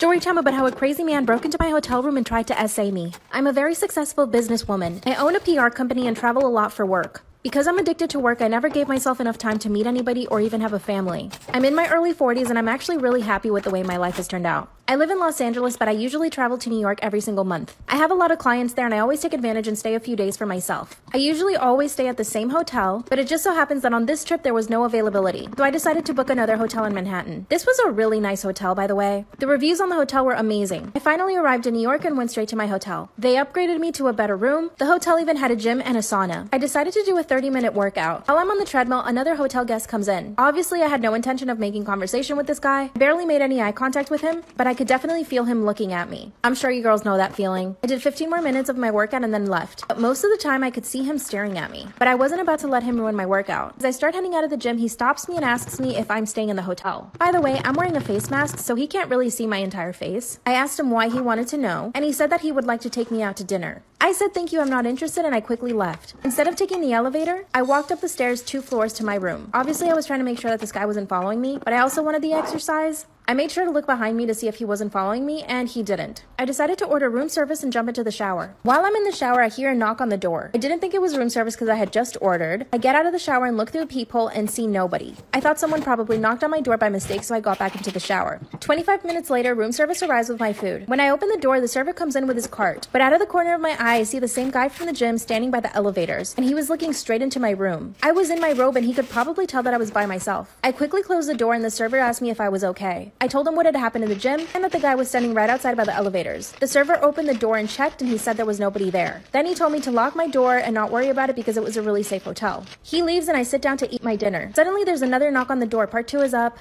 Storytime about how a crazy man broke into my hotel room and tried to essay me. I'm a very successful businesswoman. I own a PR company and travel a lot for work. Because I'm addicted to work, I never gave myself enough time to meet anybody or even have a family. I'm in my early 40s and I'm actually really happy with the way my life has turned out. I live in Los Angeles, but I usually travel to New York every single month. I have a lot of clients there and I always take advantage and stay a few days for myself. I usually always stay at the same hotel, but it just so happens that on this trip there was no availability, so I decided to book another hotel in Manhattan. This was a really nice hotel, by the way. The reviews on the hotel were amazing. I finally arrived in New York and went straight to my hotel. They upgraded me to a better room. The hotel even had a gym and a sauna. I decided to do a 30-minute workout. While I'm on the treadmill, another hotel guest comes in. Obviously, I had no intention of making conversation with this guy. I barely made any eye contact with him, but I could definitely feel him looking at me. I'm sure you girls know that feeling. I did 15 more minutes of my workout and then left. But most of the time I could see him staring at me. But I wasn't about to let him ruin my workout. As I start heading out of the gym, he stops me and asks me if I'm staying in the hotel. By the way, I'm wearing a face mask, so he can't really see my entire face. I asked him why he wanted to know, and he said that he would like to take me out to dinner. I said thank you, I'm not interested, and I quickly left. Instead of taking the elevator, I walked up the stairs 2 floors to my room. Obviously, I was trying to make sure that this guy wasn't following me, but I also wanted the exercise. I made sure to look behind me to see if he wasn't following me, and he didn't. I decided to order room service and jump into the shower. While I'm in the shower, I hear a knock on the door. I didn't think it was room service because I had just ordered. I get out of the shower and look through the peephole and see nobody. I thought someone probably knocked on my door by mistake, so I got back into the shower. 25 minutes later, room service arrives with my food. When I open the door, the server comes in with his cart. But out of the corner of my eye, I see the same guy from the gym standing by the elevators, and he was looking straight into my room. I was in my robe and he could probably tell that I was by myself. I quickly closed the door and the server asked me if I was okay. I told him what had happened in the gym and that the guy was standing right outside by the elevators. The server opened the door and checked and he said there was nobody there. Then he told me to lock my door and not worry about it because it was a really safe hotel. He leaves and I sit down to eat my dinner. Suddenly there's another knock on the door. Part 2 is up.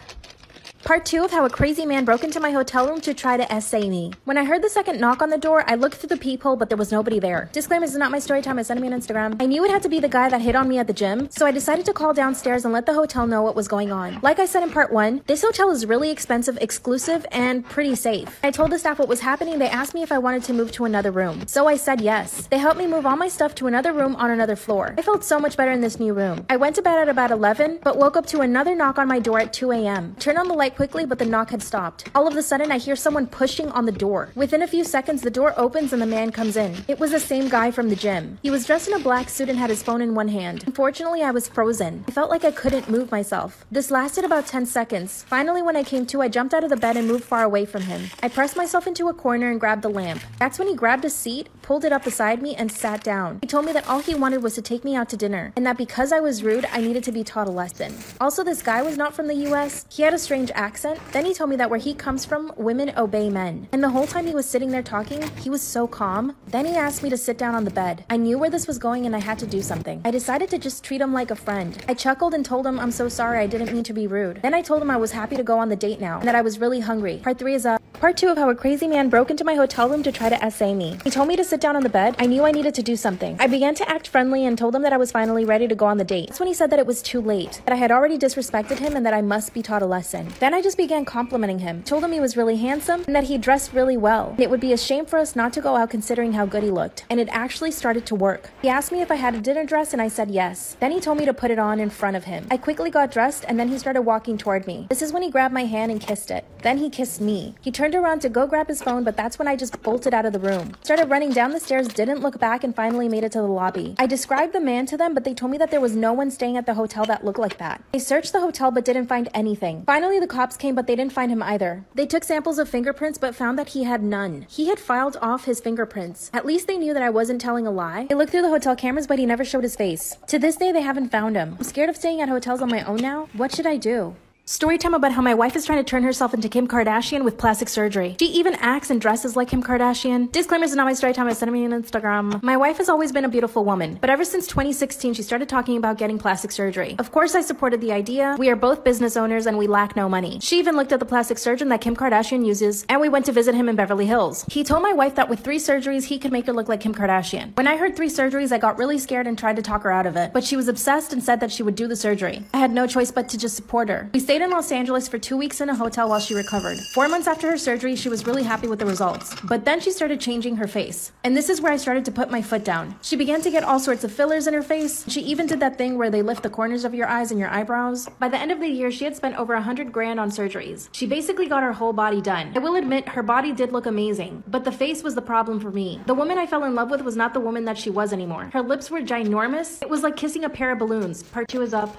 Part 2 of how a crazy man broke into my hotel room to try to essay me. When I heard the second knock on the door, I looked through the peephole, but there was nobody there. Disclaimer, this is not my story time. I sent me on Instagram. I knew it had to be the guy that hit on me at the gym, so I decided to call downstairs and let the hotel know what was going on. Like I said in part 1, this hotel is really expensive, exclusive, and pretty safe. I told the staff what was happening. They asked me if I wanted to move to another room, so I said yes. They helped me move all my stuff to another room on another floor. I felt so much better in this new room. I went to bed at about 11, but woke up to another knock on my door at 2 a.m. Turned on the light quickly, but the knock had stopped. All of a sudden, I hear someone pushing on the door. Within a few seconds, the door opens and the man comes in. It was the same guy from the gym. He was dressed in a black suit and had his phone in one hand. Unfortunately, I was frozen. I felt like I couldn't move myself. This lasted about 10 seconds. Finally, when I came to, I jumped out of the bed and moved far away from him. I pressed myself into a corner and grabbed the lamp. That's when he grabbed a seat, pulled it up beside me, and sat down. He told me that all he wanted was to take me out to dinner, and that because I was rude, I needed to be taught a lesson. Also, this guy was not from the US. He had a strange accent. Then he told me that where he comes from, women obey men. And the whole time he was sitting there talking, he was so calm. Then he asked me to sit down on the bed. I knew where this was going and I had to do something. I decided to just treat him like a friend. I chuckled and told him I'm so sorry, I didn't mean to be rude. Then I told him I was happy to go on the date now and that I was really hungry. Part 3 is up. Part 2 of how a crazy man broke into my hotel room to try to essay me. He told me to sit down on the bed. I knew I needed to do something. I began to act friendly and told him that I was finally ready to go on the date. That's when he said that it was too late, that I had already disrespected him and that I must be taught a lesson. Then I just began complimenting him. Told him he was really handsome and that he dressed really well. And it would be a shame for us not to go out considering how good he looked. And it actually started to work. He asked me if I had a dinner dress and I said yes. Then he told me to put it on in front of him. I quickly got dressed and then he started walking toward me. This is when he grabbed my hand and kissed it. Then he kissed me. He turned around to go grab his phone, but that's when I just bolted out of the room. Started running down the stairs, didn't look back, and finally made it to the lobby. I described the man to them, but they told me that there was no one staying at the hotel that looked like that. They searched the hotel but didn't find anything. Finally, the cops came, but they didn't find him either. They took samples of fingerprints but found that he had none. He had filed off his fingerprints. At least they knew that I wasn't telling a lie. They looked through the hotel cameras, but he never showed his face. To this day, they haven't found him. I'm scared of staying at hotels on my own now. What should I do? Storytime about how my wife is trying to turn herself into Kim Kardashian with plastic surgery. She even acts and dresses like Kim Kardashian. Disclaimer, this is not my story time. I sent me on Instagram. My wife has always been a beautiful woman, but ever since 2016, she started talking about getting plastic surgery. Of course, I supported the idea. We are both business owners and we lack no money. She even looked at the plastic surgeon that Kim Kardashian uses, and we went to visit him in Beverly Hills. He told my wife that with 3 surgeries, he could make her look like Kim Kardashian. When I heard 3 surgeries, I got really scared and tried to talk her out of it, but she was obsessed and said that she would do the surgery. I had no choice but to just support her. We stayed stayed in Los Angeles for 2 weeks in a hotel while she recovered. 4 months after her surgery, she was really happy with the results. But then she started changing her face. And this is where I started to put my foot down. She began to get all sorts of fillers in her face. She even did that thing where they lift the corners of your eyes and your eyebrows. By the end of the year, she had spent over 100 grand on surgeries. She basically got her whole body done. I will admit, her body did look amazing, but the face was the problem for me. The woman I fell in love with was not the woman that she was anymore. Her lips were ginormous. It was like kissing a pair of balloons. Part 2 is up.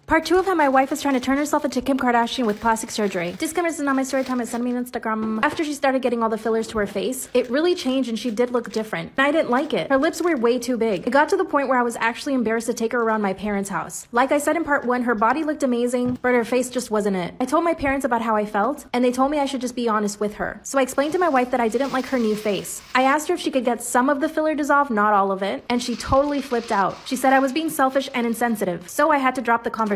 Part 2 of how my wife is trying to turn herself into Kim Kardashian with plastic surgery. Disclaimer, this is not my story time. Send me on Instagram. After she started getting all the fillers to her face, it really changed and she did look different. And I didn't like it. Her lips were way too big. It got to the point where I was actually embarrassed to take her around my parents' house. Like I said in part 1, her body looked amazing, but her face just wasn't it. I told my parents about how I felt, and they told me I should just be honest with her. So I explained to my wife that I didn't like her new face. I asked her if she could get some of the filler dissolved, not all of it, and she totally flipped out. She said I was being selfish and insensitive, so I had to drop the conversation.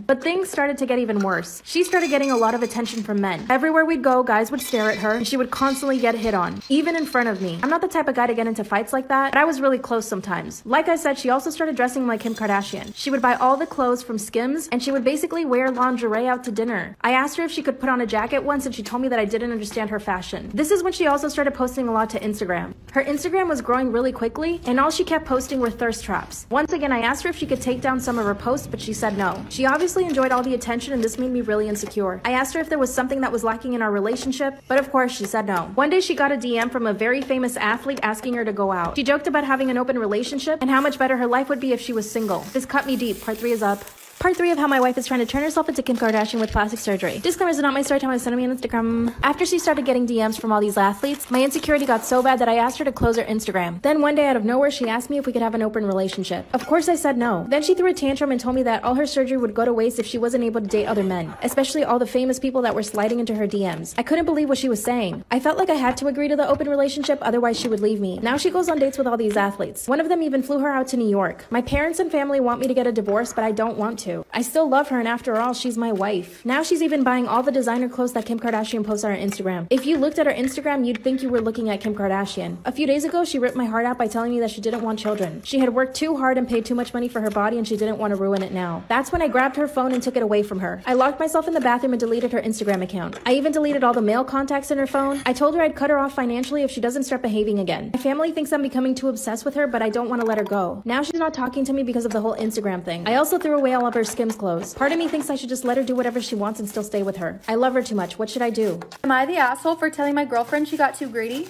But things started to get even worse. She started getting a lot of attention from men. Everywhere we'd go, guys would stare at her, and she would constantly get hit on, even in front of me. I'm not the type of guy to get into fights like that, but I was really close sometimes. Like I said, she also started dressing like Kim Kardashian. She would buy all the clothes from Skims, and she would basically wear lingerie out to dinner. I asked her if she could put on a jacket once, and she told me that I didn't understand her fashion. This is when she also started posting a lot to Instagram. Her Instagram was growing really quickly, and all she kept posting were thirst traps. Once again, I asked her if she could take down some of her posts, but she said no. She obviously enjoyed all the attention, and this made me really insecure. I asked her if there was something that was lacking in our relationship, but of course she said no. One day she got a DM from a very famous athlete asking her to go out. She joked about having an open relationship and how much better her life would be if she was single. This cut me deep. Part 3 is up. Part 3 of how my wife is trying to turn herself into Kim Kardashian with plastic surgery. Disclaimer, is not my story time. Send me on Instagram. After she started getting DMs from all these athletes, my insecurity got so bad that I asked her to close her Instagram. Then one day out of nowhere, she asked me if we could have an open relationship. Of course I said no. Then she threw a tantrum and told me that all her surgery would go to waste if she wasn't able to date other men, especially all the famous people that were sliding into her DMs. I couldn't believe what she was saying. I felt like I had to agree to the open relationship, otherwise she would leave me. Now she goes on dates with all these athletes. One of them even flew her out to New York. My parents and family want me to get a divorce, but I don't want to. I still love her, and after all, she's my wife. Now she's even buying all the designer clothes that Kim Kardashian posts on her Instagram. If you looked at her Instagram, you'd think you were looking at Kim Kardashian. A few days ago, she ripped my heart out by telling me that she didn't want children. She had worked too hard and paid too much money for her body, and she didn't want to ruin it now. That's when I grabbed her phone and took it away from her. I locked myself in the bathroom and deleted her Instagram account. I even deleted all the male contacts in her phone. I told her I'd cut her off financially if she doesn't start behaving again. My family thinks I'm becoming too obsessed with her, but I don't want to let her go. Now she's not talking to me because of the whole Instagram thing. I also threw away all of her Skims clothes. Part of me thinks I should just let her do whatever she wants and still stay with her. I love her too much. What should I do? Am I the asshole for telling my girlfriend she got too greedy?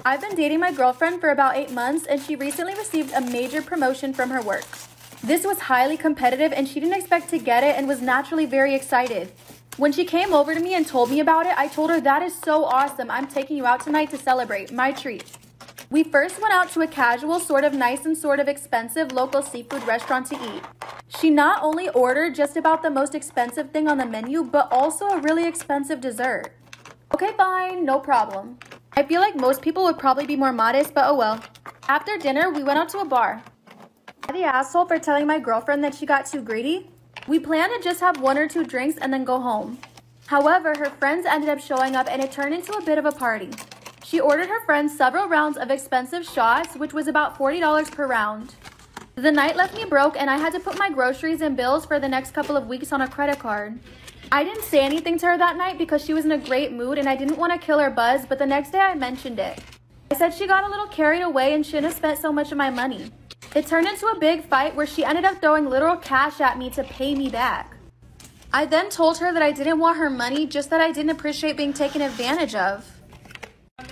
I've been dating my girlfriend for about 8 months, and she recently received a major promotion from her work. This was highly competitive, and she didn't expect to get it and was naturally very excited. When she came over to me and told me about it, I told her, "That is so awesome. I'm taking you out tonight to celebrate. My treat." We first went out to a casual, sort of nice and sort of expensive local seafood restaurant to eat. She not only ordered just about the most expensive thing on the menu, but also a really expensive dessert. Okay, fine, no problem. I feel like most people would probably be more modest, but oh well. After dinner, we went out to a bar. Am I the asshole for telling my girlfriend that she got too greedy? We planned to just have 1 or 2 drinks and then go home. However, her friends ended up showing up and it turned into a bit of a party. She ordered her friends several rounds of expensive shots, which was about $40 per round. The night left me broke, and I had to put my groceries and bills for the next couple of weeks on a credit card. I didn't say anything to her that night because she was in a great mood and I didn't want to kill her buzz, but the next day I mentioned it. I said she got a little carried away and shouldn't have spent so much of my money. It turned into a big fight where she ended up throwing literal cash at me to pay me back. I then told her that I didn't want her money, just that I didn't appreciate being taken advantage of. Am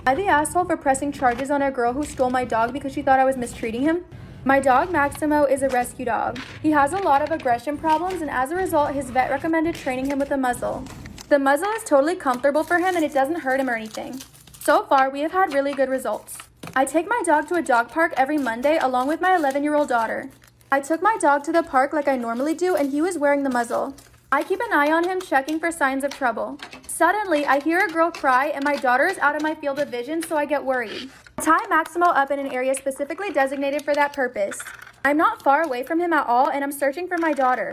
I the asshole for pressing charges on a girl who stole my dog because she thought I was mistreating him? My dog Maximo is a rescue dog. He has a lot of aggression problems, and as a result, his vet recommended training him with a muzzle. The muzzle is totally comfortable for him and it doesn't hurt him or anything. So far, we have had really good results. I take my dog to a dog park every Monday along with my 11-year-old daughter. I took my dog to the park like I normally do, and he was wearing the muzzle. I keep an eye on him, checking for signs of trouble. Suddenly, I hear a girl cry and my daughter is out of my field of vision, so I get worried. I tie Maximo up in an area specifically designated for that purpose. I'm not far away from him at all, and I'm searching for my daughter.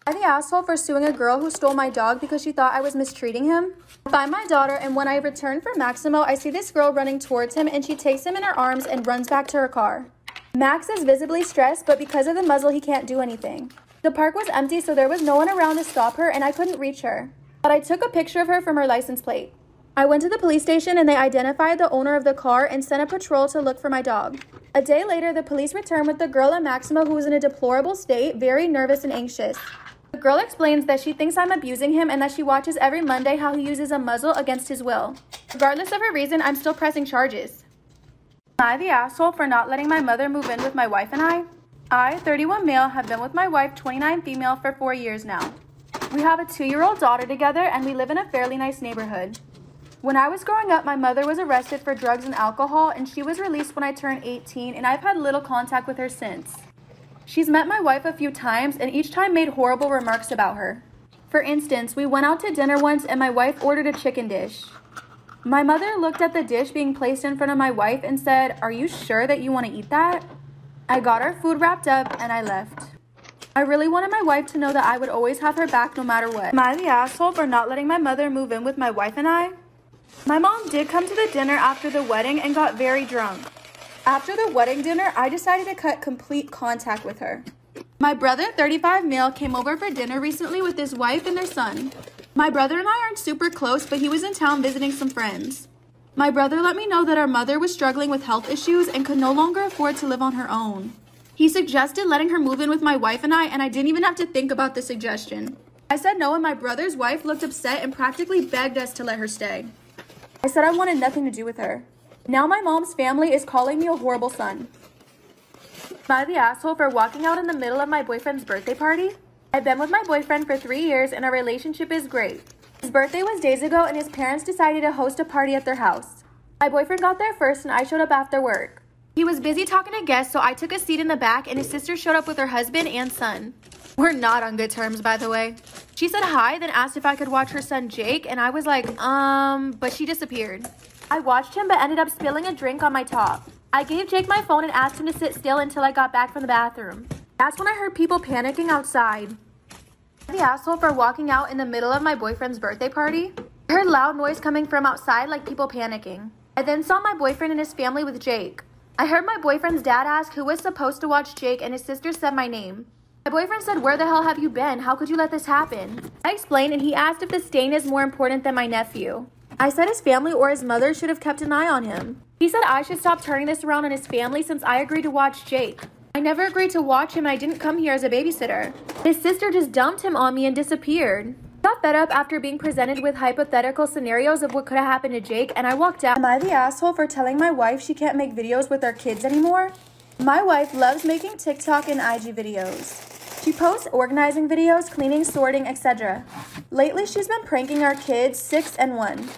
Am I the asshole for suing a girl who stole my dog because she thought I was mistreating him? I find my daughter, and when I return for Maximo, I see this girl running towards him, and she takes him in her arms and runs back to her car. Max is visibly stressed, but because of the muzzle, he can't do anything. The park was empty, so there was no one around to stop her and I couldn't reach her. But I took a picture of her from her license plate. I went to the police station and they identified the owner of the car and sent a patrol to look for my dog. A day later, the police returned with the girl at Maxima who was in a deplorable state, very nervous and anxious. The girl explains that she thinks I'm abusing him and that she watches every Monday how he uses a muzzle against his will. Regardless of her reason, I'm still pressing charges. Am I the asshole for not letting my mother move in with my wife and I, 31 male, have been with my wife, 29 female, for 4 years now. We have a 2-year-old daughter together and we live in a fairly nice neighborhood. When I was growing up, my mother was arrested for drugs and alcohol and she was released when I turned 18 and I've had little contact with her since. She's met my wife a few times and each time made horrible remarks about her. For instance, we went out to dinner once and my wife ordered a chicken dish. My mother looked at the dish being placed in front of my wife and said, "Are you sure that you want to eat that?" I got our food wrapped up and I left. I really wanted my wife to know that I would always have her back no matter what. Am I the asshole for not letting my mother move in with my wife and I? My mom did come to the dinner after the wedding and got very drunk. After the wedding dinner, I decided to cut complete contact with her. My brother, 35 male, came over for dinner recently with his wife and their son. My brother and I aren't super close, but he was in town visiting some friends. My brother let me know that our mother was struggling with health issues and could no longer afford to live on her own. He suggested letting her move in with my wife and I didn't even have to think about the suggestion. I said no, and my brother's wife looked upset and practically begged us to let her stay. I said I wanted nothing to do with her. Now my mom's family is calling me a horrible son. Am I the asshole for walking out in the middle of my boyfriend's birthday party? I've been with my boyfriend for 3 years and our relationship is great. His birthday was days ago and his parents decided to host a party at their house. My boyfriend got there first and I showed up after work. He was busy talking to guests, so I took a seat in the back and his sister showed up with her husband and son. We're not on good terms, by the way. She said hi, then asked if I could watch her son Jake, and I was like, but she disappeared. I watched him but ended up spilling a drink on my top. I gave Jake my phone and asked him to sit still until I got back from the bathroom. That's when I heard people panicking outside. The asshole for walking out in the middle of my boyfriend's birthday party. I heard loud noise coming from outside like people panicking. I then saw my boyfriend and his family with Jake. I heard my boyfriend's dad ask who was supposed to watch Jake and his sister said my name. My boyfriend said, "Where the hell have you been? How could you let this happen?" I explained and he asked if the stain is more important than my nephew. I said his family or his mother should have kept an eye on him. He said I should stop turning this around on his family since I agreed to watch Jake. I never agreed to watch him and I didn't come here as a babysitter. His sister just dumped him on me and disappeared. I got fed up after being presented with hypothetical scenarios of what could have happened to Jake and I walked out. Am I the asshole for telling my wife she can't make videos with our kids anymore? My wife loves making TikTok and IG videos. She posts organizing videos, cleaning, sorting, etc. Lately, she's been pranking our kids, 6 and 1.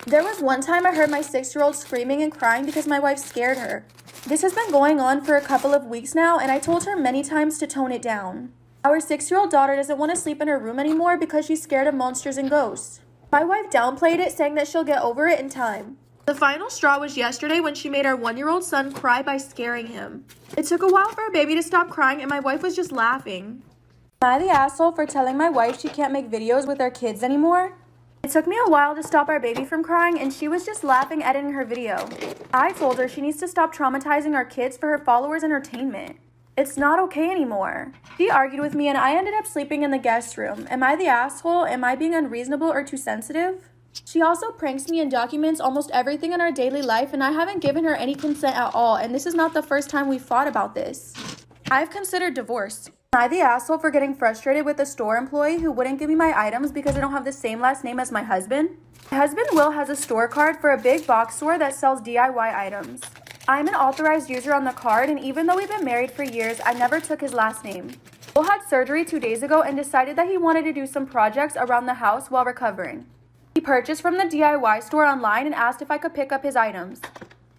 There was one time I heard my 6-year-old screaming and crying because my wife scared her. This has been going on for a couple of weeks now, and I told her many times to tone it down. Our 6-year-old daughter doesn't want to sleep in her room anymore because she's scared of monsters and ghosts. My wife downplayed it, saying that she'll get over it in time. The final straw was yesterday when she made our 1-year-old son cry by scaring him. It took a while for our baby to stop crying and my wife was just laughing. Am I the asshole for telling my wife she can't make videos with our kids anymore? It took me a while to stop our baby from crying and she was just laughing editing her video. I told her she needs to stop traumatizing our kids for her followers' entertainment. It's not okay anymore. She argued with me and I ended up sleeping in the guest room. Am I the asshole? Am I being unreasonable or too sensitive? She also pranks me and documents almost everything in our daily life and I haven't given her any consent at all and this is not the first time we've fought about this. I've considered divorce. Am I the asshole for getting frustrated with a store employee who wouldn't give me my items because I don't have the same last name as my husband? My husband Will has a store card for a big box store that sells DIY items. I'm an authorized user on the card and even though we've been married for years, I never took his last name. Will had surgery 2 days ago and decided that he wanted to do some projects around the house while recovering. He purchased from the DIY store online and asked if I could pick up his items.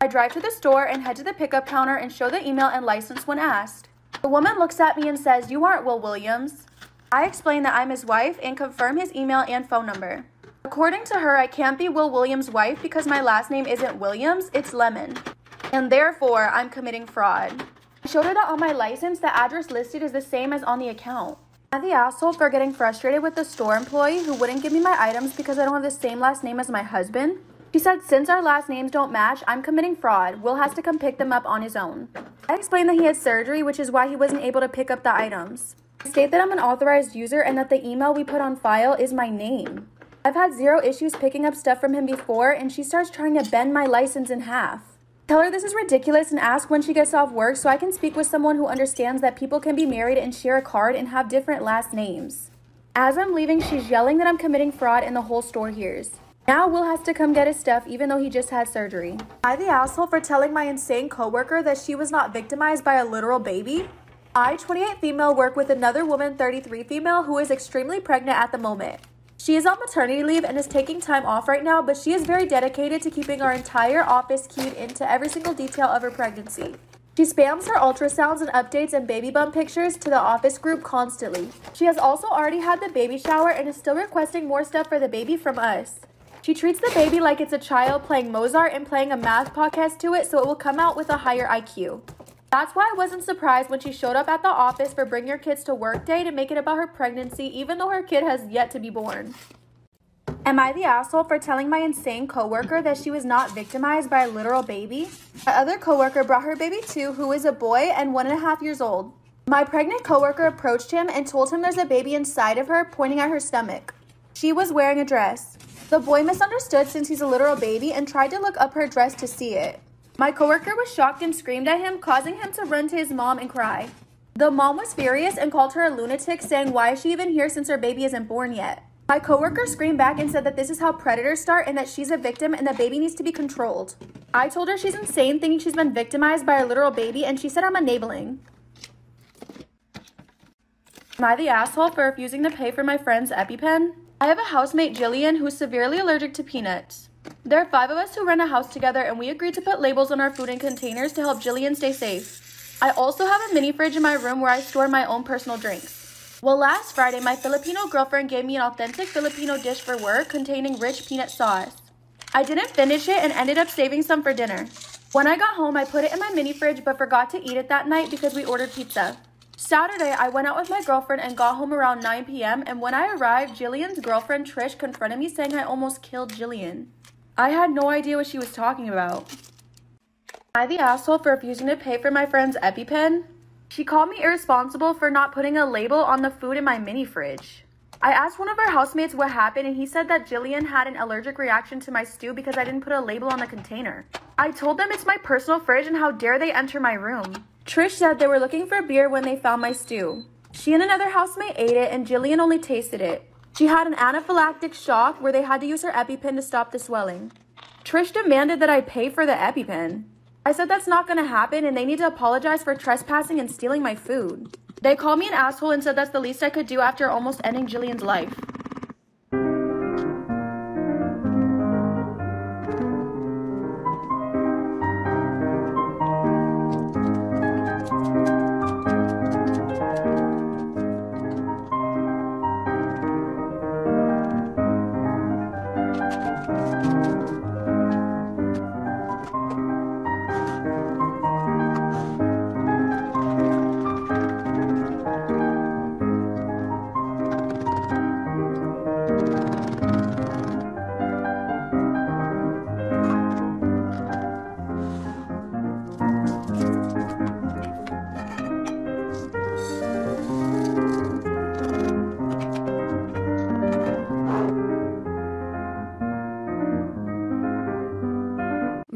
I drive to the store and head to the pickup counter and show the email and license when asked. The woman looks at me and says, "You aren't Will Williams." I explain that I'm his wife and confirm his email and phone number. According to her, I can't be Will Williams' wife because my last name isn't Williams, it's Lemon. And therefore, I'm committing fraud. I showed her that on my license, the address listed is the same as on the account. Am I the asshole for getting frustrated with the store employee who wouldn't give me my items because I don't have the same last name as my husband? She said since our last names don't match, I'm committing fraud. Will has to come pick them up on his own. I explained that he had surgery, which is why he wasn't able to pick up the items. State that I'm an authorized user and that the email we put on file is my name. I've had zero issues picking up stuff from him before, and she starts trying to bend my license in half. Tell her this is ridiculous and ask when she gets off work so I can speak with someone who understands that people can be married and share a card and have different last names. As I'm leaving, she's yelling that I'm committing fraud and the whole store hears. Now Will has to come get his stuff even though he just had surgery. Am I the asshole for telling my insane coworker that she was not victimized by a literal baby? I, 28 female, work with another woman, 33 female, who is extremely pregnant at the moment. She is on maternity leave and is taking time off right now, but she is very dedicated to keeping our entire office keyed into every single detail of her pregnancy. She spams her ultrasounds and updates and baby bump pictures to the office group constantly. She has also already had the baby shower and is still requesting more stuff for the baby from us. She treats the baby like it's a child playing Mozart and playing a math podcast to it so it will come out with a higher IQ. That's why I wasn't surprised when she showed up at the office for Bring Your Kids to Work Day to make it about her pregnancy even though her kid has yet to be born. Am I the asshole for telling my insane coworker that she was not victimized by a literal baby? My other coworker brought her baby too, who is a boy and 1.5 years old. My pregnant coworker approached him and told him there's a baby inside of her, pointing at her stomach. She was wearing a dress. The boy misunderstood since he's a literal baby and tried to look up her dress to see it. My coworker was shocked and screamed at him, causing him to run to his mom and cry. The mom was furious and called her a lunatic, saying why is she even here since her baby isn't born yet. My coworker screamed back and said that this is how predators start and that she's a victim and the baby needs to be controlled. I told her she's insane thinking she's been victimized by a literal baby, and she said I'm enabling. Am I the asshole for refusing to pay for my friend's EpiPen? I have a housemate, Jillian, who's severely allergic to peanuts. There are 5 of us who rent a house together, and we agreed to put labels on our food in containers to help Jillian stay safe. I also have a mini fridge in my room where I store my own personal drinks. Well, last Friday, my Filipino girlfriend gave me an authentic Filipino dish for work containing rich peanut sauce. I didn't finish it and ended up saving some for dinner. When I got home, I put it in my mini fridge but forgot to eat it that night because we ordered pizza. Saturday, I went out with my girlfriend and got home around 9 p.m. and when I arrived, Jillian's girlfriend Trish confronted me saying I almost killed Jillian. I had no idea what she was talking about. Am I the asshole for refusing to pay for my friend's EpiPen? She called me irresponsible for not putting a label on the food in my mini fridge. I asked one of our housemates what happened and he said that Jillian had an allergic reaction to my stew because I didn't put a label on the container. I told them it's my personal fridge and how dare they enter my room. Trish said they were looking for beer when they found my stew. She and another housemate ate it and Jillian only tasted it. She had an anaphylactic shock where they had to use her EpiPen to stop the swelling. Trish demanded that I pay for the EpiPen. I said that's not going to happen and they need to apologize for trespassing and stealing my food. They called me an asshole and said that's the least I could do after almost ending Jillian's life.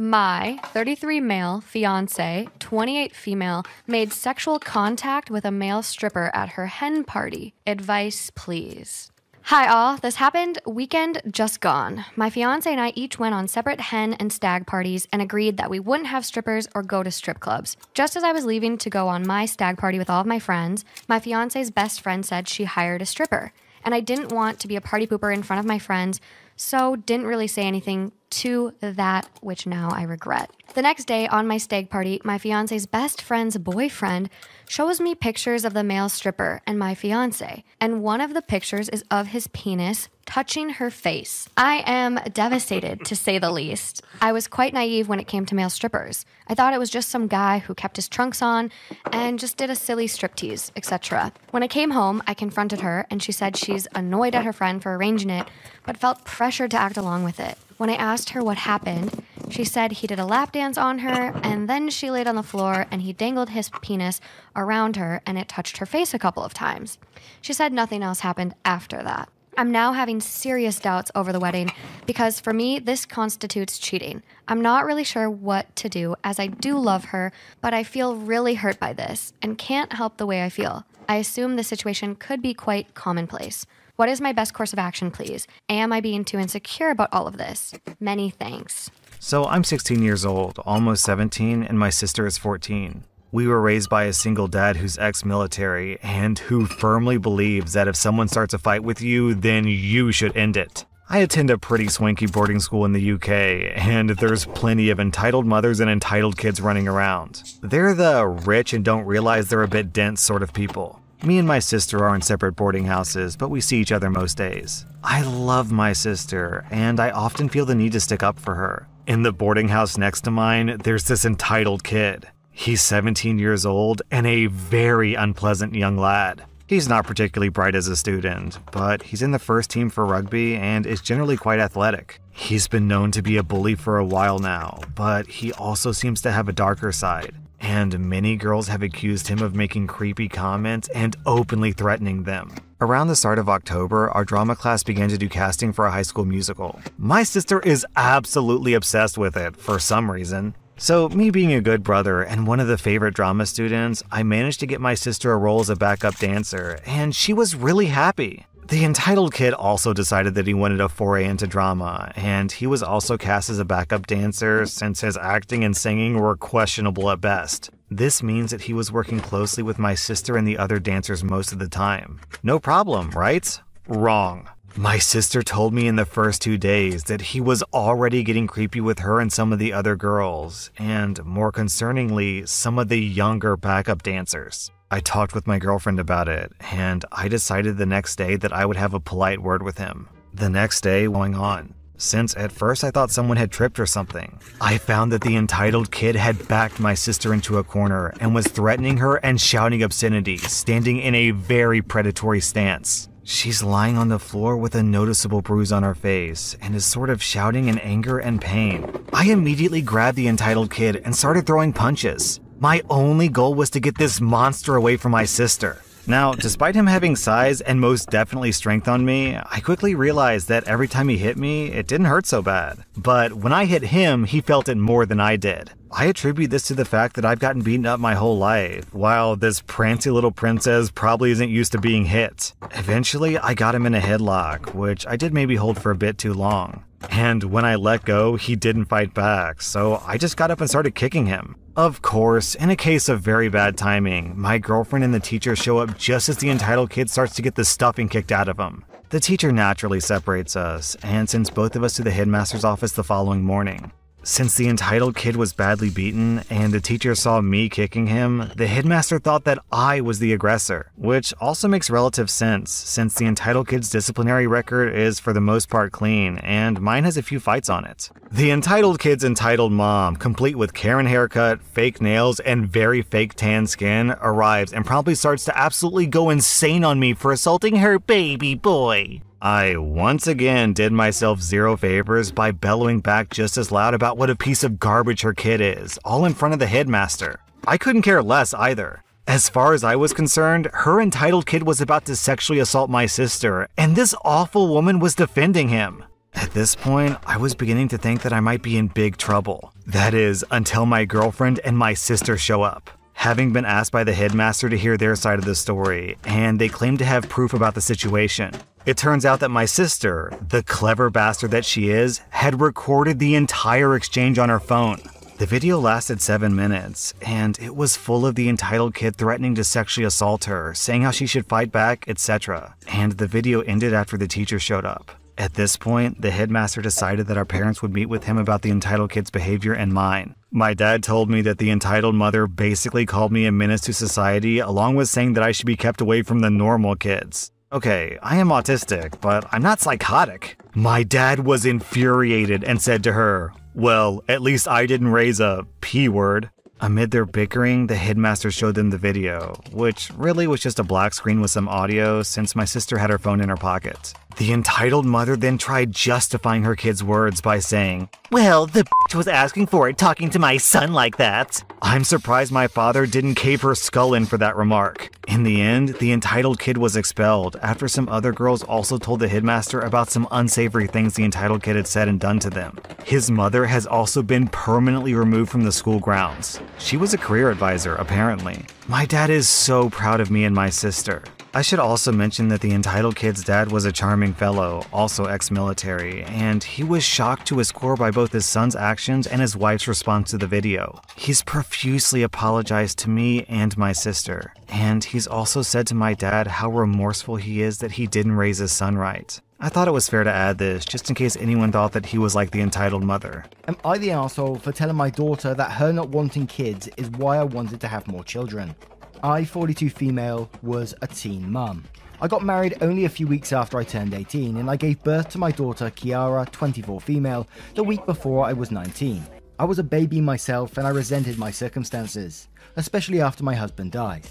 My 33 male fiance, 28 female, made sexual contact with a male stripper at her hen party. Advice, please. Hi all, this happened weekend just gone. My fiance and I each went on separate hen and stag parties and agreed that we wouldn't have strippers or go to strip clubs. Just as I was leaving to go on my stag party with all of my friends, my fiance's best friend said she hired a stripper. And I didn't want to be a party pooper in front of my friends, so didn't really say anything to that, which now I regret. The next day on my stag party, my fiance's best friend's boyfriend shows me pictures of the male stripper and my fiance, and one of the pictures is of his penis touching her face. I am devastated, to say the least. I was quite naive when it came to male strippers. I thought it was just some guy who kept his trunks on and just did a silly striptease, etc. When I came home, I confronted her, and she said she's annoyed at her friend for arranging it, but felt pressured to act along with it. When I asked her what happened, She said he did a lap dance on her, and then she laid on the floor and he dangled his penis around her and it touched her face a couple of times. She said nothing else happened after that. I'm now having serious doubts over the wedding because for me, this constitutes cheating. I'm not really sure what to do as I do love her, but I feel really hurt by this and can't help the way I feel. I assume the situation could be quite commonplace. What is my best course of action, please? Am I being too insecure about all of this? Many thanks. So I'm 16 years old, almost 17, and my sister is 14. We were raised by a single dad who's ex-military and who firmly believes that if someone starts a fight with you, then you should end it. I attend a pretty swanky boarding school in the UK, and there's plenty of entitled mothers and entitled kids running around. They're the rich and don't realize they're a bit dense sort of people. Me and my sister are in separate boarding houses, but we see each other most days. I love my sister, and I often feel the need to stick up for her. In the boarding house next to mine, there's this entitled kid. He's 17 years old and a very unpleasant young lad. He's not particularly bright as a student, but he's in the first team for rugby and is generally quite athletic. He's been known to be a bully for a while now, but he also seems to have a darker side. And many girls have accused him of making creepy comments and openly threatening them. Around the start of October, our drama class began to do casting for a high school musical. My sister is absolutely obsessed with it for some reason. So, me being a good brother and one of the favorite drama students, I managed to get my sister a role as a backup dancer, and she was really happy. The entitled kid also decided that he wanted a foray into drama, and he was also cast as a backup dancer since his acting and singing were questionable at best. This means that he was working closely with my sister and the other dancers most of the time. No problem, right? Wrong. My sister told me in the first 2 days that he was already getting creepy with her and some of the other girls, and more concerningly, some of the younger backup dancers. I talked with my girlfriend about it, and I decided the next day that I would have a polite word with him. The next day going on, since at first I thought someone had tripped or something, I found that the entitled kid had backed my sister into a corner and was threatening her and shouting obscenities, standing in a very predatory stance. She's lying on the floor with a noticeable bruise on her face and is sort of shouting in anger and pain. I immediately grabbed the entitled kid and started throwing punches. My only goal was to get this monster away from my sister. Now, despite him having size and most definitely strength on me, I quickly realized that every time he hit me, it didn't hurt so bad. But when I hit him, he felt it more than I did. I attribute this to the fact that I've gotten beaten up my whole life, while this prancy little princess probably isn't used to being hit. Eventually, I got him in a headlock, which I did maybe hold for a bit too long. And when I let go, he didn't fight back, so I just got up and started kicking him. Of course, in a case of very bad timing, my girlfriend and the teacher show up just as the entitled kid starts to get the stuffing kicked out of him. The teacher naturally separates us and sends both of us to the headmaster's office the following morning. Since the entitled kid was badly beaten and the teacher saw me kicking him, the headmaster thought that I was the aggressor, which also makes relative sense since the entitled kid's disciplinary record is for the most part clean and mine has a few fights on it. The entitled kid's entitled mom, complete with Karen haircut, fake nails, and very fake tan skin, arrives and promptly starts to absolutely go insane on me for assaulting her baby boy. I once again did myself zero favors by bellowing back just as loud about what a piece of garbage her kid is, all in front of the headmaster. I couldn't care less either. As far as I was concerned, her entitled kid was about to sexually assault my sister, and this awful woman was defending him. At this point, I was beginning to think that I might be in big trouble. That is, until my girlfriend and my sister show up. Having been asked by the headmaster to hear their side of the story, and they claim to have proof about the situation. It turns out that my sister, the clever bastard that she is, had recorded the entire exchange on her phone. The video lasted 7 minutes, and it was full of the entitled kid threatening to sexually assault her, saying how she should fight back, etc. And the video ended after the teacher showed up. At this point, the headmaster decided that our parents would meet with him about the entitled kid's behavior and mine. My dad told me that the entitled mother basically called me a menace to society, along with saying that I should be kept away from the normal kids. Okay, I am autistic, but I'm not psychotic. My dad was infuriated and said to her, "Well, at least I didn't raise a P word." Amid their bickering, the headmaster showed them the video, which really was just a black screen with some audio since my sister had her phone in her pocket. The entitled mother then tried justifying her kid's words by saying, "Well, the bitch was asking for it talking to my son like that." I'm surprised my father didn't cave her skull in for that remark. In the end, the entitled kid was expelled after some other girls also told the headmaster about some unsavory things the entitled kid had said and done to them. His mother has also been permanently removed from the school grounds. She was a career advisor, apparently. My dad is so proud of me and my sister. I should also mention that the entitled kid's dad was a charming fellow, also ex-military, and he was shocked to his core by both his son's actions and his wife's response to the video. He's profusely apologized to me and my sister, and he's also said to my dad how remorseful he is that he didn't raise his son right. I thought it was fair to add this, just in case anyone thought that he was like the entitled mother. Am I the asshole for telling my daughter that her not wanting kids is why I wanted to have more children? I, 42 female, was a teen mum. I got married only a few weeks after I turned 18, and I gave birth to my daughter Kiara, 24 female, the week before I was 19. I was a baby myself and I resented my circumstances, especially after my husband died.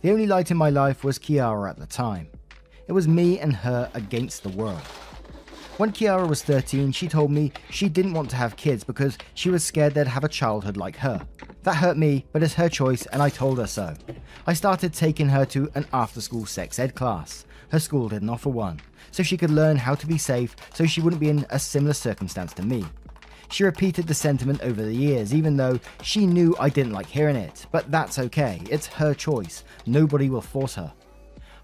The only light in my life was Kiara at the time. It was me and her against the world. When Kiara was 13, she told me she didn't want to have kids because she was scared they'd have a childhood like her. That hurt me, but it's her choice and I told her so. I started taking her to an after-school sex ed class. Her school didn't offer one, so she could learn how to be safe so she wouldn't be in a similar circumstance to me. She repeated the sentiment over the years, even though she knew I didn't like hearing it, but that's okay, it's her choice, nobody will force her.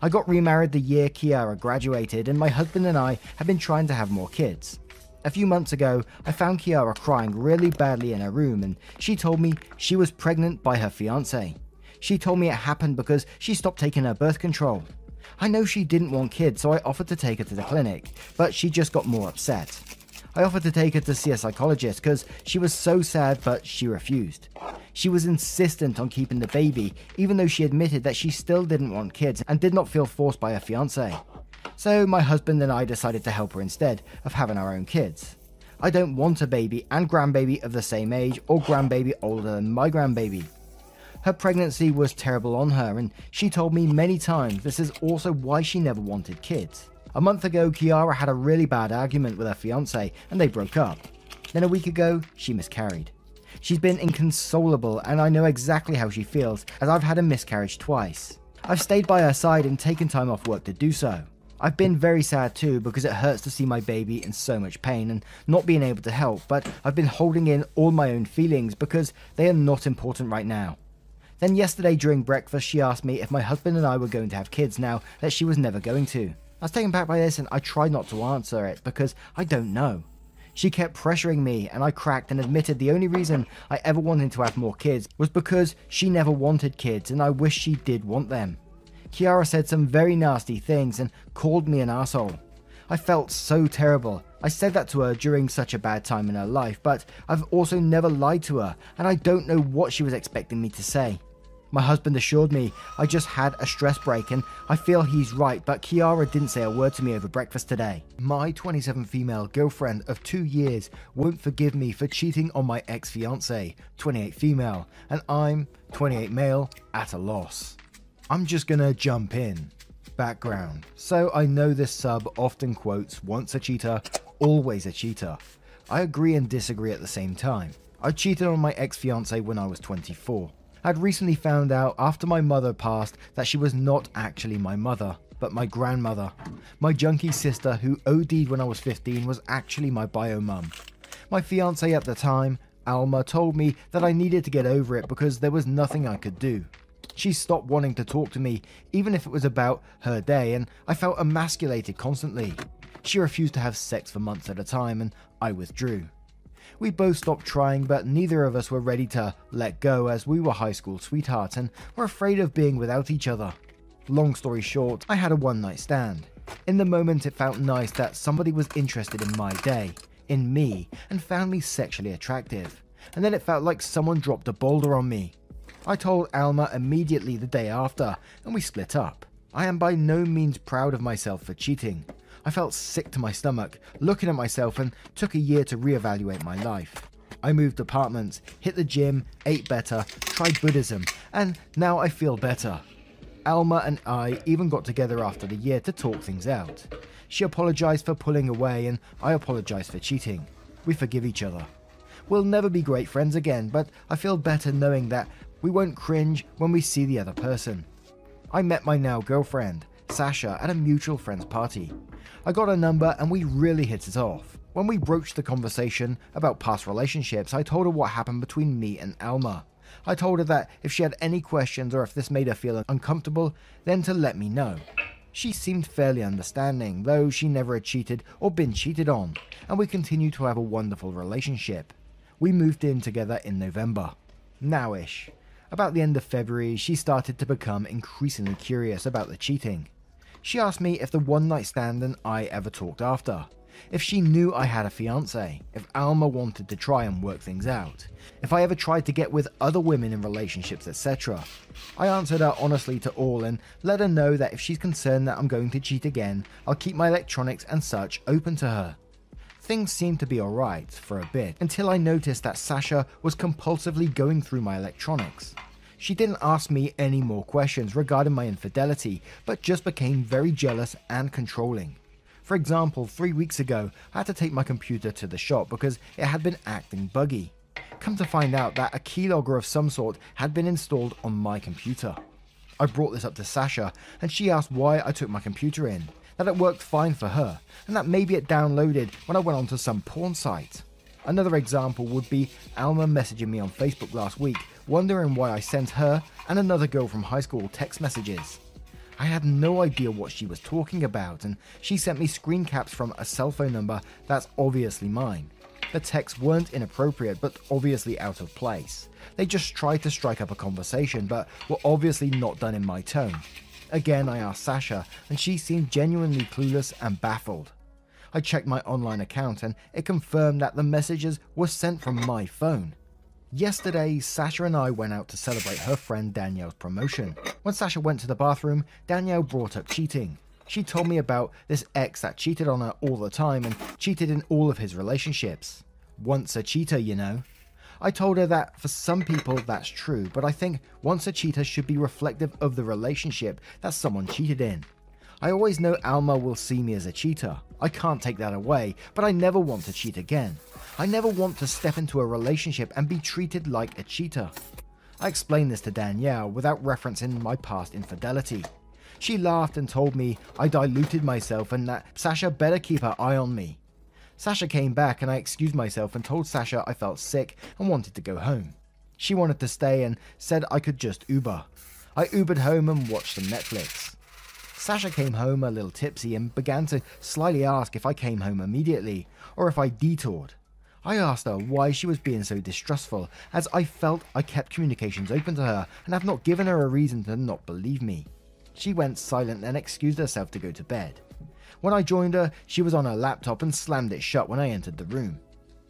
I got remarried the year Kiara graduated, and my husband and I have been trying to have more kids. A few months ago, I found Kiara crying really badly in her room, and she told me she was pregnant by her fiancé. She told me it happened because she stopped taking her birth control. I know she didn't want kids, so I offered to take her to the clinic, but she just got more upset. I offered to take her to see a psychologist because she was so sad, but she refused. She was insistent on keeping the baby, even though she admitted that she still didn't want kids and did not feel forced by her fiancé. So my husband and I decided to help her instead of having our own kids. I don't want a baby and grandbaby of the same age or grandbaby older than my grandbaby. Her pregnancy was terrible on her, and she told me many times this is also why she never wanted kids. A month ago, Kiara had a really bad argument with her fiancé and they broke up. Then a week ago, she miscarried. She's been inconsolable and I know exactly how she feels, as I've had a miscarriage twice. I've stayed by her side and taken time off work to do so. I've been very sad too because it hurts to see my baby in so much pain and not being able to help, but I've been holding in all my own feelings because they are not important right now. Then yesterday during breakfast, she asked me if my husband and I were going to have kids now that she was never going to. I was taken back by this and I tried not to answer it because I don't know. She kept pressuring me and I cracked and admitted the only reason I ever wanted to have more kids was because she never wanted kids and I wish she did want them. Kiara said some very nasty things and called me an asshole. I felt so terrible. I said that to her during such a bad time in her life, but I've also never lied to her and I don't know what she was expecting me to say. My husband assured me I just had a stress break and I feel he's right, but Kiara didn't say a word to me over breakfast today. My 27 female girlfriend of 2 years won't forgive me for cheating on my ex-fiancé, 28 female, and I'm 28 male at a loss. I'm just gonna jump in. Background. So I know this sub often quotes once a cheater, always a cheater. I agree and disagree at the same time. I cheated on my ex-fiancé when I was 24. I'd recently found out after my mother passed that she was not actually my mother, but my grandmother. My junkie sister who OD'd when I was 15 was actually my bio mum. My fiancé at the time, Alma, told me that I needed to get over it because there was nothing I could do. She stopped wanting to talk to me, even if it was about her day, and I felt emasculated constantly. She refused to have sex for months at a time, and I withdrew. We both stopped trying, but neither of us were ready to let go as we were high school sweethearts and were afraid of being without each other. Long story short, I had a one-night stand. In the moment it felt nice that somebody was interested in my day, in me, and found me sexually attractive. And then it felt like someone dropped a boulder on me. I told Alma immediately the day after, and we split up. I am by no means proud of myself for cheating. I felt sick to my stomach, looking at myself, and took a year to reevaluate my life. I moved apartments, hit the gym, ate better, tried Buddhism, and now I feel better. Alma and I even got together after the year to talk things out. She apologized for pulling away and I apologized for cheating. We forgive each other. We'll never be great friends again, but I feel better knowing that we won't cringe when we see the other person. I met my now girlfriend, Sasha, at a mutual friend's party. I got her number and we really hit it off. When we broached the conversation about past relationships, I told her what happened between me and Alma. I told her that if she had any questions or if this made her feel uncomfortable, then to let me know. She seemed fairly understanding, though she never had cheated or been cheated on, and we continued to have a wonderful relationship. We moved in together in November. Now-ish. About the end of February, she started to become increasingly curious about the cheating. She asked me if the one-night stand and I ever talked after, if she knew I had a fiancé, if Alma wanted to try and work things out, if I ever tried to get with other women in relationships, etc. I answered her honestly to all and let her know that if she's concerned that I'm going to cheat again, I'll keep my electronics and such open to her. Things seemed to be alright for a bit, until I noticed that Sasha was compulsively going through my electronics. She didn't ask me any more questions regarding my infidelity, but just became very jealous and controlling. For example, 3 weeks ago, I had to take my computer to the shop because it had been acting buggy. Come to find out that a keylogger of some sort had been installed on my computer. I brought this up to Sasha, and she asked why I took my computer in, that it worked fine for her, and that maybe it downloaded when I went onto some porn site. Another example would be Alma messaging me on Facebook last week, wondering why I sent her and another girl from high school text messages. I had no idea what she was talking about, and she sent me screen caps from a cell phone number that's obviously mine. The texts weren't inappropriate, but obviously out of place. They just tried to strike up a conversation, but were obviously not done in my tone. Again, I asked Sasha, and she seemed genuinely clueless and baffled. I checked my online account, and it confirmed that the messages were sent from my phone. Yesterday, Sasha and I went out to celebrate her friend Danielle's promotion. When Sasha went to the bathroom, Danielle brought up cheating. She told me about this ex that cheated on her all the time and cheated in all of his relationships. Once a cheater, you know. I told her that for some people that's true, but I think once a cheater should be reflective of the relationship that someone cheated in. I always know Alma will see me as a cheater. I can't take that away, but I never want to cheat again. I never want to step into a relationship and be treated like a cheater. I explained this to Danielle without referencing my past infidelity. She laughed and told me I diluted myself and that Sasha better keep her eye on me. Sasha came back and I excused myself and told Sasha I felt sick and wanted to go home. She wanted to stay and said I could just Uber. I Ubered home and watched some Netflix. Sasha came home a little tipsy and began to slyly ask if I came home immediately or if I detoured. I asked her why she was being so distrustful, as I felt I kept communications open to her and have not given her a reason to not believe me. She went silent and excused herself to go to bed. When I joined her, she was on her laptop and slammed it shut when I entered the room.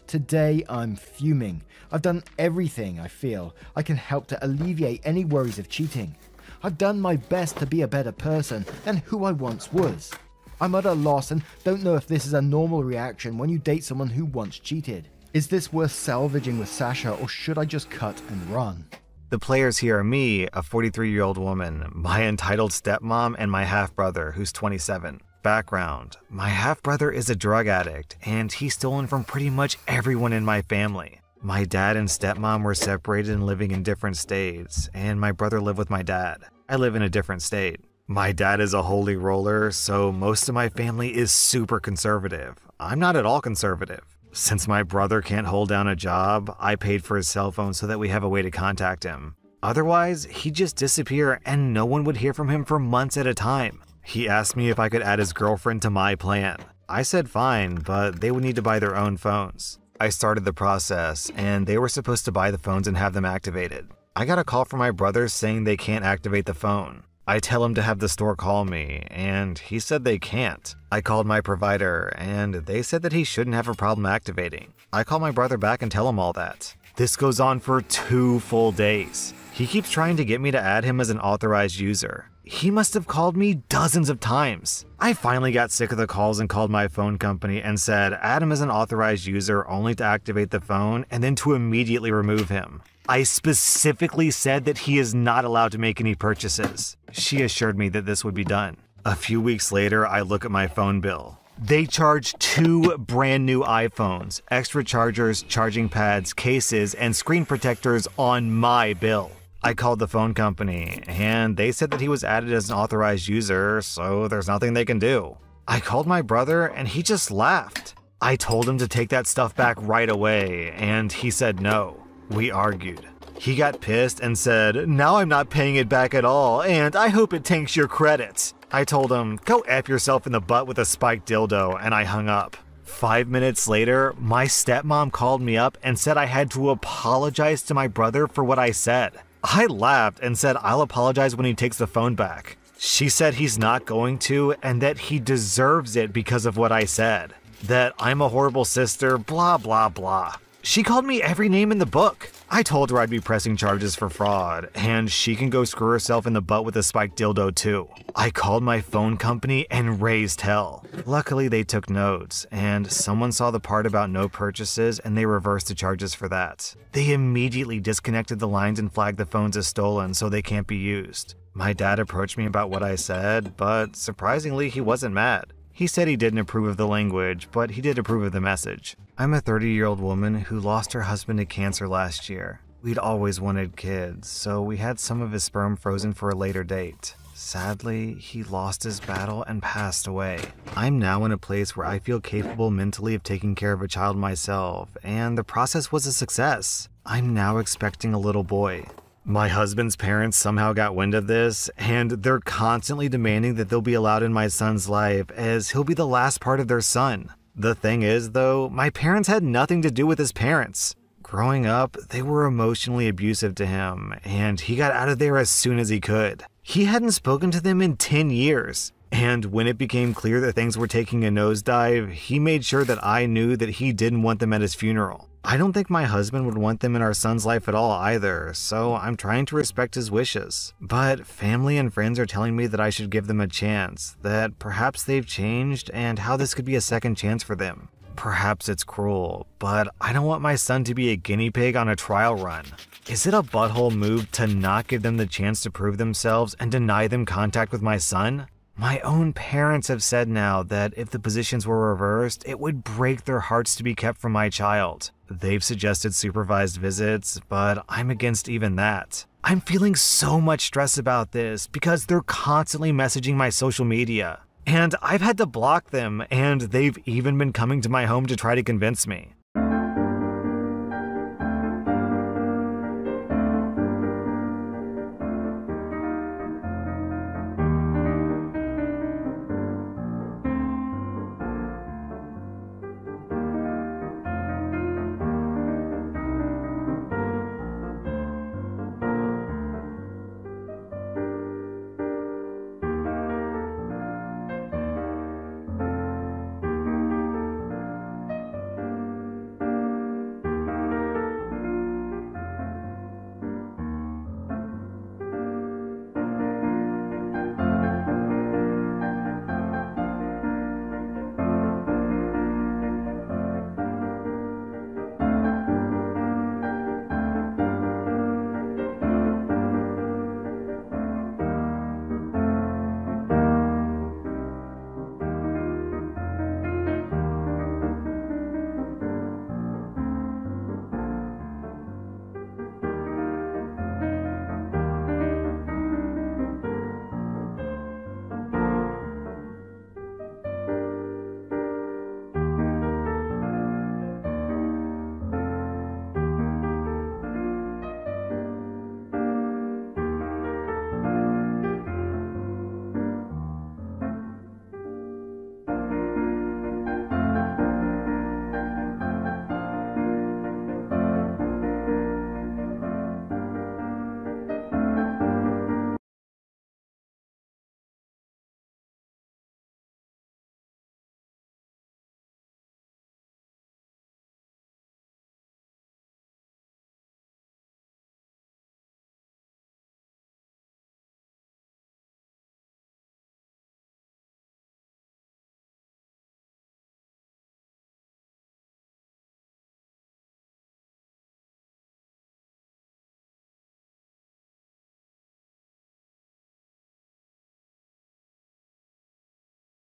Today, I'm fuming. I've done everything I feel I can help to alleviate any worries of cheating. I've done my best to be a better person than who I once was. I'm at a loss and don't know if this is a normal reaction when you date someone who once cheated. Is this worth salvaging with Sasha, or should I just cut and run? The players here are me, a 43-year-old woman, my entitled stepmom, and my half-brother, who's 27. Background: my half-brother is a drug addict, and he's stolen from pretty much everyone in my family. My dad and stepmom were separated and living in different states, and my brother lived with my dad. I live in a different state. My dad is a holy roller, so most of my family is super conservative. I'm not at all conservative. Since my brother can't hold down a job, I paid for his cell phone so that we have a way to contact him. Otherwise, he'd just disappear and no one would hear from him for months at a time. He asked me if I could add his girlfriend to my plan. I said fine, but they would need to buy their own phones. I started the process, and they were supposed to buy the phones and have them activated. I got a call from my brother saying they can't activate the phone. I tell him to have the store call me, and he said they can't. I called my provider, and they said that he shouldn't have a problem activating. I call my brother back and tell him all that. This goes on for 2 full days. He keeps trying to get me to add him as an authorized user. He must have called me dozens of times. I finally got sick of the calls and called my phone company and said add him as an authorized user only to activate the phone and then to immediately remove him. I specifically said that he is not allowed to make any purchases. She assured me that this would be done. A few weeks later, I look at my phone bill. They charge 2 brand new iPhones, extra chargers, charging pads, cases, and screen protectors on my bill. I called the phone company, and they said that he was added as an authorized user, so there's nothing they can do. I called my brother, and he just laughed. I told him to take that stuff back right away, and he said no. We argued. He got pissed and said, "Now I'm not paying it back at all, and I hope it tanks your credit." I told him, "Go F yourself in the butt with a spiked dildo," and I hung up. 5 minutes later, my stepmom called me up and said I had to apologize to my brother for what I said. I laughed and said I'll apologize when he takes the phone back. She said he's not going to and that he deserves it because of what I said. That I'm a horrible sister, blah blah blah. She called me every name in the book. I told her I'd be pressing charges for fraud, and she can go screw herself in the butt with a spiked dildo too. I called my phone company and raised hell. Luckily, they took notes, and someone saw the part about no purchases and they reversed the charges for that. They immediately disconnected the lines and flagged the phones as stolen so they can't be used. My dad approached me about what I said, but surprisingly, he wasn't mad. He said he didn't approve of the language, but he did approve of the message. I'm a 30-year-old woman who lost her husband to cancer last year. We'd always wanted kids, so we had some of his sperm frozen for a later date. Sadly, he lost his battle and passed away. I'm now in a place where I feel capable mentally of taking care of a child myself, and the process was a success. I'm now expecting a little boy. My husband's parents somehow got wind of this, and they're constantly demanding that they'll be allowed in my son's life, as he'll be the last part of their son. The thing is, though, my parents had nothing to do with his parents. Growing up, they were emotionally abusive to him, and he got out of there as soon as he could. He hadn't spoken to them in 10 years. And when it became clear that things were taking a nosedive, he made sure that I knew that he didn't want them at his funeral. I don't think my husband would want them in our son's life at all either, so I'm trying to respect his wishes. But family and friends are telling me that I should give them a chance, that perhaps they've changed and how this could be a second chance for them. Perhaps it's cruel, but I don't want my son to be a guinea pig on a trial run. Is it a butthole move to not give them the chance to prove themselves and deny them contact with my son? My own parents have said now that if the positions were reversed, it would break their hearts to be kept from my child. They've suggested supervised visits, but I'm against even that. I'm feeling so much stress about this because they're constantly messaging my social media. And I've had to block them, and they've even been coming to my home to try to convince me.